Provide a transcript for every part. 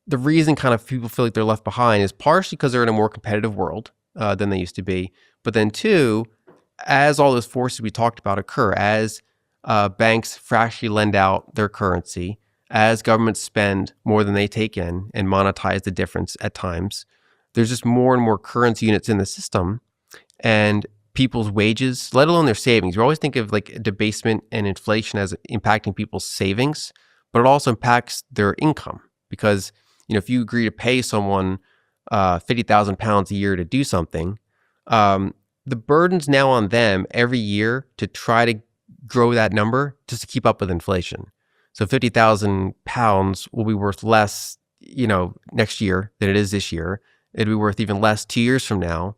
the reason kind of people feel like they're left behind is partially because they're in a more competitive world than they used to be. But then two, as all those forces we talked about occur, as banks fractionally lend out their currency, as governments spend more than they take in and monetize the difference at times, there's just more and more currency units in the system, and people's wages, let alone their savings. We always think of like debasement and inflation as impacting people's savings, but it also impacts their income because, if you agree to pay someone 50,000 pounds a year to do something, the burden's now on them every year to try to grow that number just to keep up with inflation. So 50,000 pounds will be worth less, next year than it is this year. It'll be worth even less 2 years from now.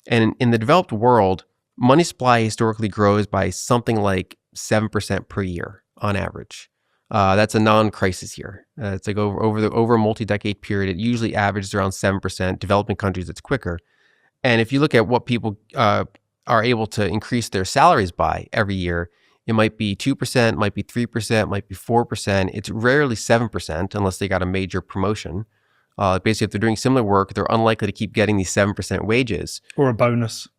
And in the developed world, money supply historically grows by something like 7% per year on average. That's a non-crisis year. It's like over a multi-decade period, it usually averages around 7%. Developing countries, it's quicker. And if you look at what people are able to increase their salaries by every year, it might be 2%, might be 3%, might be 4%. It's rarely 7% unless they got a major promotion. Basically, if they're doing similar work, they're unlikely to keep getting these 7% wages. Or a bonus.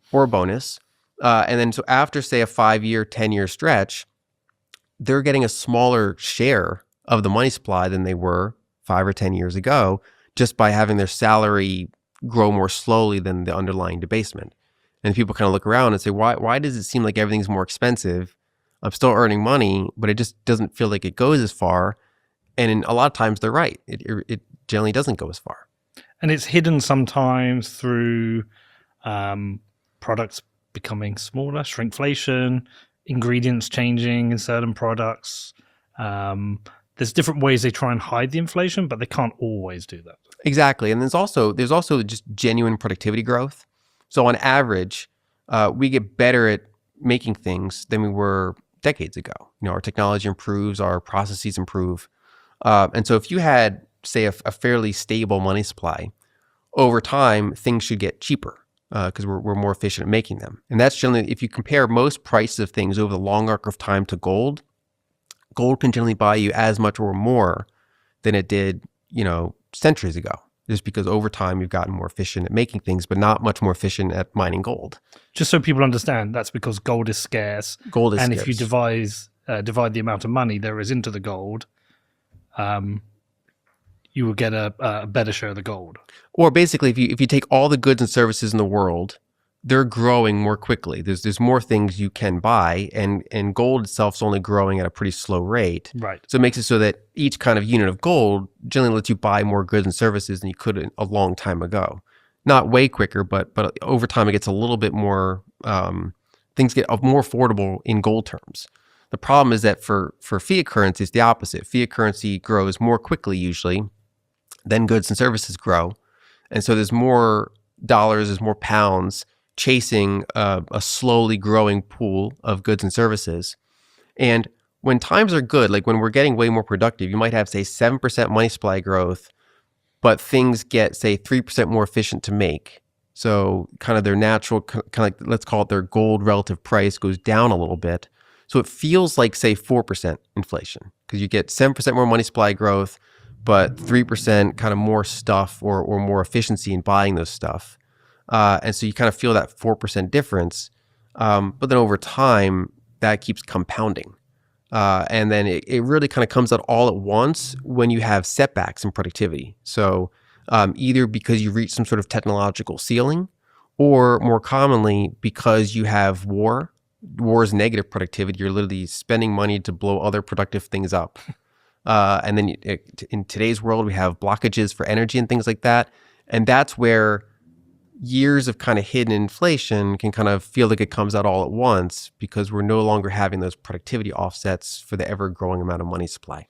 And then so after, say, a 5-year, 10-year stretch, they're getting a smaller share of the money supply than they were 5 or 10 years ago, just by having their salary grow more slowly than the underlying debasement. And people kind of look around and say, why does it seem like everything's more expensive? I'm still earning money, but it just doesn't feel like it goes as far. And a lot of times they're right. It generally doesn't go as far. And it's hidden sometimes through products becoming smaller, shrinkflation, ingredients changing in certain products. There's different ways they try and hide the inflation, but they can't always do that. Exactly. And there's also just genuine productivity growth. So on average, we get better at making things than we were decades ago. Our technology improves, our processes improve. And so if you had, say, a fairly stable money supply, over time, things should get cheaper because we're more efficient at making them. And that's generally, if you compare most prices of things over the long arc of time to gold can generally buy you as much or more than it did, centuries ago, just because over time you've gotten more efficient at making things, but not much more efficient at mining gold. Just so people understand, that's because gold is scarce. And if you divide the amount of money there is into the gold, you will get a better share of the gold. Or basically, if you take all the goods and services in the world, they're growing more quickly. There's more things you can buy, and gold itself is only growing at a pretty slow rate. Right. So it makes it so that each kind of unit of gold generally lets you buy more goods and services than you could a long time ago. Not way quicker, but over time it gets a little bit more, things get more affordable in gold terms. The problem is that for fiat currency, it's the opposite. Fiat currency grows more quickly usually than goods and services grow. And so there's more dollars, there's more pounds chasing a slowly growing pool of goods and services. And when times are good, like when we're getting way more productive, you might have, say, 7% money supply growth, but things get, say, 3% more efficient to make. So kind of their natural, kind of like, let's call it their gold relative price goes down a little bit. So it feels like, say, 4% inflation because you get 7% more money supply growth, but 3% kind of more stuff or more efficiency in buying those stuff. And so you kind of feel that 4% difference. But then over time, that keeps compounding. And then it really kind of comes out all at once when you have setbacks in productivity. So either because you reach some sort of technological ceiling, or more commonly because you have war. War is negative productivity. You're literally spending money to blow other productive things up. And then in today's world, we have blockages for energy and things like that. And that's where years of kind of hidden inflation can kind of feel like it comes out all at once because we're no longer having those productivity offsets for the ever growing amount of money supply.